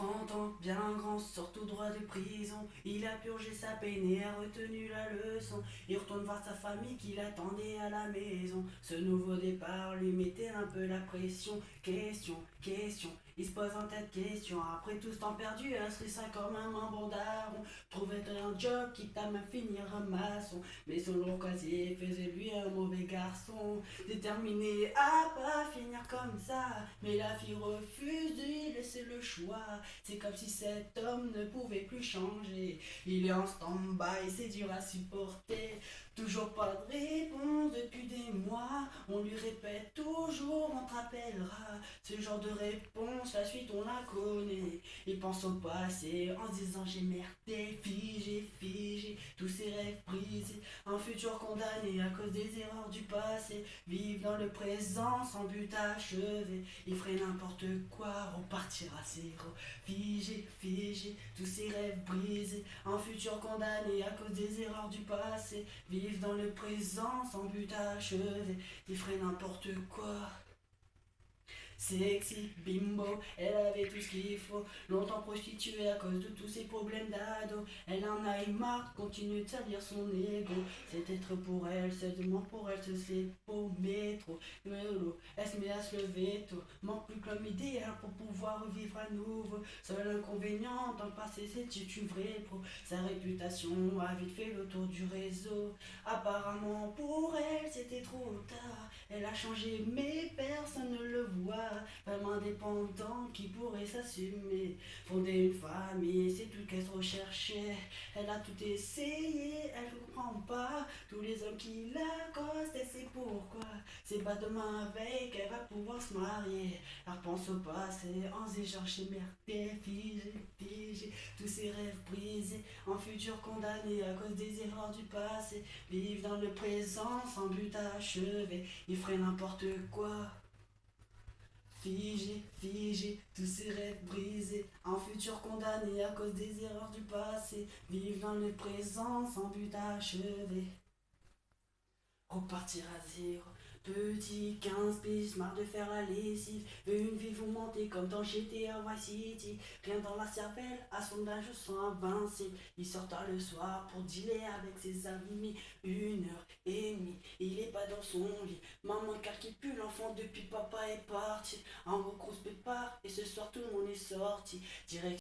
30 ans, bien grand, sort tout droit de prison. Il a purgé sa peine et a retenu la leçon. Il retourne voir sa famille qui l'attendait à la maison. Ce nouveau départ lui mettait un peu la pression. Question, question, il se pose un tas de questions. Après tout ce temps perdu, inscrit ça comme un membre daron. Trouvait un job qui t'a même finir un maçon. Mais son lourd casier faisait lui un mauvais garçon. Déterminé à pas finir comme ça. Mais la fille refuse de lui laisser le choix. C'est comme si cet homme ne pouvait plus changer. Il est en stand-by, c'est dur à supporter. Toujours pas de réponse depuis des mois. On lui répète toujours, on te rappellera. Ce genre de réponse, la suite on la connaît. Il pense au passé en se disant j'ai merdé, figé, tous ses rêves brisés. Un futur condamné à cause des erreurs du passé. Vivre dans le présent sans but achevé. Il ferait n'importe quoi, repartir à zéro. Figé, tous ses rêves brisés. Un futur condamné à cause des erreurs du passé. Vivre dans le présent sans but achevé. Il ferait n'importe quoi. Sexy, bimbo, elle avait tout ce qu'il faut. Longtemps prostituée à cause de tous ses problèmes d'ado. Elle en a eu marre, continue de salir son ego. C'est être pour elle, seulement pour elle, c'est beau métro. Elle se met à se lever tôt. Manque plus que l'homme idéal pour pouvoir revivre à nouveau. Seul inconvénient dans le passé, c'est une vraie pro. Sa réputation a vite fait le tour du réseau. Apparemment pour elle, c'était trop tard. Elle a changé, mais personne ne le voit. Femme indépendante qui pourrait s'assumer. Fonder une famille, c'est tout qu'elle se recherchait. Elle a tout essayé, elle ne comprend pas. Tous les hommes qui l'accostent, elle sait pourquoi. C'est pas demain avec, elle va pouvoir se marier. Elle repense au passé, en se disant j'ai merdé, figé, tous ses rêves brisés. Un futur condamné à cause des erreurs du passé. Vivre dans le présent sans but achevé. Il ferait n'importe quoi. Figé, tous ses rêves brisés. Un futur condamné à cause des erreurs du passé. Vivre dans le présent sans but achevé. Repartir à zéro. Petit 15 bis, marre de faire la lessive. Veux une vie vous monter comme dans GTA Vice City. Rien dans la cervelle, à son âge je sens invincible. Il sort tard le soir pour dealer avec ses amis. 1h30, il est pas dans son lit. Maman car qui pue l'enfant depuis papa est parti. En gros grosse pépard et ce soir tout le monde est sorti. Direct